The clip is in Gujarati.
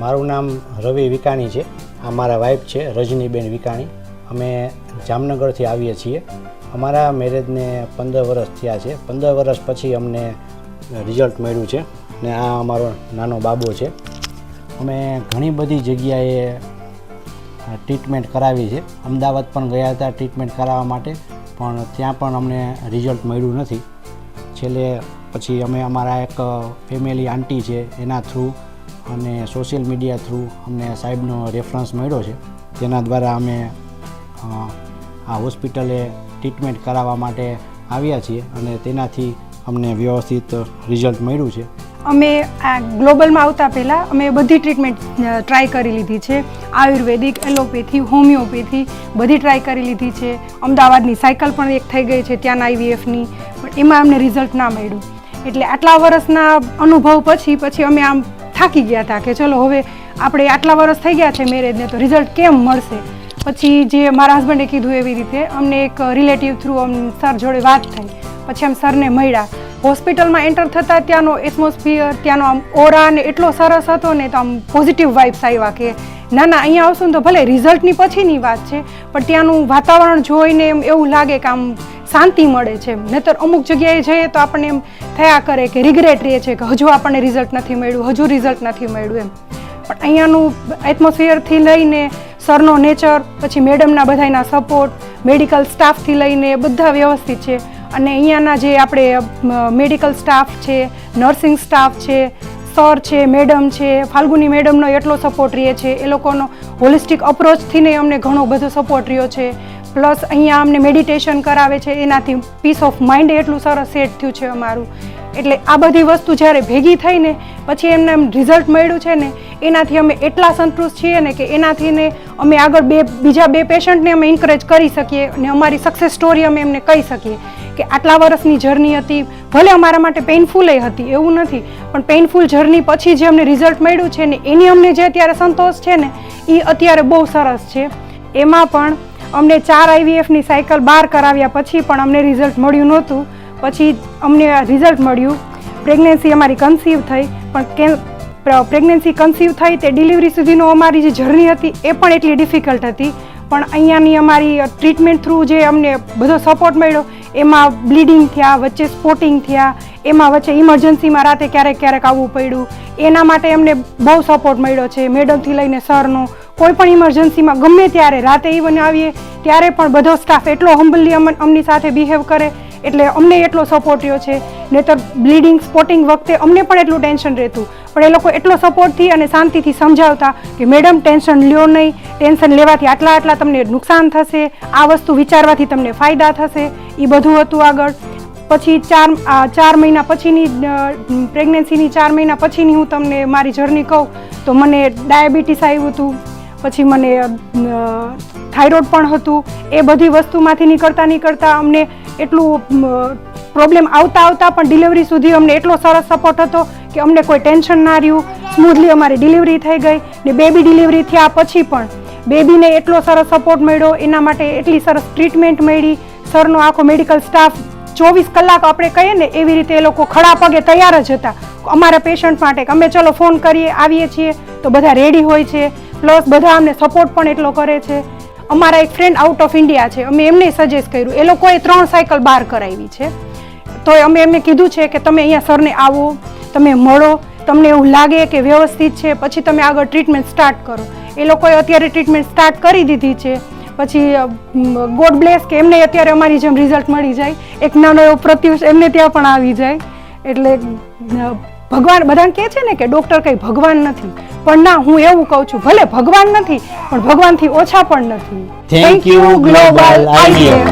મારું નામ રવિ વિકાણી છે. આ મારા વાઈફ છે રજનીબેન વિકાણી. અમે જામનગરથી આવીએ છીએ. અમારા મેરેજને 15 વર્ષ થયા છે. 15 વર્ષ પછી અમને રિઝલ્ટ મળ્યું છે ને આ અમારો નાનો બાબો છે. અમે ઘણી બધી જગ્યાએ ટ્રીટમેન્ટ કરાવી છે. અમદાવાદ પણ ગયા હતા ટ્રીટમેન્ટ કરાવવા માટે, પણ ત્યાં પણ અમને રિઝલ્ટ મળ્યું નથી. છેલ્લે પછી અમે અમારા એક ફેમિલી આંટી છે એના થ્રુ અને સોશિયલ મીડિયા થ્રુ અમને સાહેબનો રેફરન્સ મળ્યો છે. તેના દ્વારા અમે આ હોસ્પિટલે ટ્રીટમેન્ટ કરાવવા માટે આવ્યા છીએ અને તેનાથી અમને વ્યવસ્થિત રિઝલ્ટ મળ્યું છે. અમે આ ગ્લોબલમાં આવતા પહેલાં અમે બધી ટ્રીટમેન્ટ ટ્રાય કરી લીધી છે. આયુર્વેદિક, એલોપેથી, હોમિયોપેથી બધી ટ્રાય કરી લીધી છે. અમદાવાદની સાયકલ પણ એક થઈ ગઈ છે ત્યાંના IVFની, પણ એમાં અમને રિઝલ્ટ ના મળ્યું. એટલે આટલા વર્ષના અનુભવ પછી અમે આમ થાકી ગયા હતા કે ચલો હવે આપણે આટલા વર્ષ થઈ ગયા છે મેરેજને તો રિઝલ્ટ કેમ મળશે. પછી જે મારા હસબન્ડે કીધું એવી રીતે અમને એક રિલેટિવ થ્રુ સર જોડે વાત થઈ. પછી આમ સરને મળ્યા. હોસ્પિટલમાં એન્ટર થતાં ત્યાંનો એટમોસ્ફિયર, ત્યાંનો આમ ઓરા ને એટલો સરસ હતો ને, તો આમ પોઝિટિવ વાઇબ્સ આવ્યા કે ના અહીંયા આવશું ને તો ભલે રિઝલ્ટની પછીની વાત છે, પણ ત્યાંનું વાતાવરણ જોઈને એમ એવું લાગે કે આમ શાંતિ મળે છે. નહીંતર અમુક જગ્યાએ જઈએ તો આપણને એમ થયા કરે કે રિગ્રેટ રહે છે કે હજુ આપણને રિઝલ્ટ નથી મળ્યું, હજુ રિઝલ્ટ નથી મળ્યું એમ. પણ અહીંયાનું એટમોસ્ફિયરથી લઈને સરનો નેચર, પછી મેડમના બધાના સપોર્ટ, મેડિકલ સ્ટાફથી લઈને બધા વ્યવસ્થિત છે. અને અહીંયાના જે આપણે મેડિકલ સ્ટાફ છે, નર્સિંગ સ્ટાફ છે, સર છે, મેડમ છે, ફાલ્ગુની મેડમનો એટલો સપોર્ટ રહે છે. એ લોકોનો હોલિસ્ટિક અપ્રોચથી ને અમને ઘણો બધો સપોર્ટ રહ્યો છે. પ્લસ અહીંયા અમને મેડિટેશન કરાવે છે, એનાથી પીસ ઓફ માઇન્ડ એટલું સરસ સેટ થયું છે અમારું. એટલે આ બધી વસ્તુ જ્યારે ભેગી થઈને પછી એમને એમ રિઝલ્ટ મળ્યું છે ને, એનાથી અમે એટલા સંતુષ્ટ છીએ ને કે એનાથી ને અમે આગળ બીજા બે પેશન્ટને અમે ઇન્કરેજ કરી શકીએ અને અમારી સક્સેસ સ્ટોરી અમે એમને કહી શકીએ કે આટલા વર્ષની જર્ની હતી. ભલે અમારા માટે પેઇનફુલ હતી, એવું નથી, પણ પેઇનફુલ જર્ની પછી જે અમને રિઝલ્ટ મળ્યું છે ને એની અમને જે અત્યારે સંતોષ છે ને એ અત્યારે બહુ સરસ છે. એમાં પણ અમને 4 IVFની સાયકલ 12 કરાવ્યા પછી પણ અમને રિઝલ્ટ મળ્યું નહોતું. પછી અમને રિઝલ્ટ મળ્યું. પ્રેગ્નન્સી અમારી કન્સીવ થઈ, પણ પ્રેગ્નન્સી કન્સીવ થઈ તે ડિલિવરી સુધીનો અમારી જે જર્ની હતી એ પણ એટલી ડિફિકલ્ટ હતી. પણ અહીંયાની અમારી ટ્રીટમેન્ટ થ્રુ જે અમને બધો સપોર્ટ મળ્યો, એમાં બ્લીડિંગ થયા, વચ્ચે સ્પોટિંગ થયા, એમાં વચ્ચે ઇમરજન્સીમાં રાતે ક્યારેક આવવું પડ્યું, એના માટે અમને બહુ સપોર્ટ મળ્યો છે મેડમથી લઈને સરનો. કોઈ પણ ઇમરજન્સીમાં ગમે ત્યારે રાતે ઇવન આવીએ ત્યારે પણ બધો સ્ટાફ એટલો હમ્બલી અમની સાથે બિહેવ કરે, એટલે અમને એટલો સપોર્ટ રહ્યો છે. નહીંતર બ્લીડિંગ સ્પોટિંગ વખતે અમને પણ એટલું ટેન્શન રહેતું, પણ એ લોકો એટલો સપોર્ટથી અને શાંતિથી સમજાવતા કે મેડમ ટેન્શન લ્યો નહીં, ટેન્શન લેવાથી આટલા તમને નુકસાન થશે, આ વસ્તુ વિચારવાથી તમને ફાયદા થશે, એ બધું હતું આગળ. પછી 4 મહિના પછીની પ્રેગ્નન્સીની 4 મહિના પછીની હું તમને મારી જર્ની કહું તો મને ડાયાબિટીસ આવ્યું હતું, પછી મને થાઇરોઇડ પણ હતું. એ બધી વસ્તુમાંથી નીકળતા અમને એટલું પ્રોબ્લેમ આવતા પણ ડિલિવરી સુધી અમને એટલો સરસ સપોર્ટ હતો કે અમને કોઈ ટેન્શન ના રહ્યું. સ્મૂથલી અમારી ડિલિવરી થઈ ગઈ ને બેબી ડિલિવરી થયા પછી પણ બેબીને એટલો સરસ સપોર્ટ મળ્યો, એના માટે એટલી સરસ ટ્રીટમેન્ટ મળી. સરનો આખો મેડિકલ સ્ટાફ 24 કલાક આપણે કહીએ ને એવી રીતે એ લોકો ખડા પગે તૈયાર જ હતા અમારા પેશન્ટ માટે. અમે ચલો ફોન કરીએ આવીએ છીએ તો બધા રેડી હોય છે. પ્લસ બધા અમને સપોર્ટ પણ એટલો કરે છે. અમારા એક ફ્રેન્ડ આઉટ ઓફ ઇન્ડિયા છે, અમે એમને સજેસ્ટ કર્યું. એ લોકોએ 3 સાયકલ 12 કરાવી છે. તો અમે એમને કીધું છે કે તમે અહીંયા સરને આવો, તમે મળો, તમને એવું લાગે કે વ્યવસ્થિત છે, પછી તમે આગળ ટ્રીટમેન્ટ સ્ટાર્ટ કરો. એ લોકોએ અત્યારે ટ્રીટમેન્ટ સ્ટાર્ટ કરી દીધી છે. પછી ગોડ બ્લેસ કે એમને અત્યારે અમારી જેમ રિઝલ્ટ મળી જાય, એક નાનો એવો પ્રત્યુષ એમને ત્યાં પણ આવી જાય. એટલે ભગવાન બધાને કહે છે ને કે ડૉક્ટર કંઈ ભગવાન નથી, પણ ના, હું એવું કહું છું ભલે ભગવાન નથી પણ ભગવાનથી ઓછા પણ નથી. Thank you global IVF.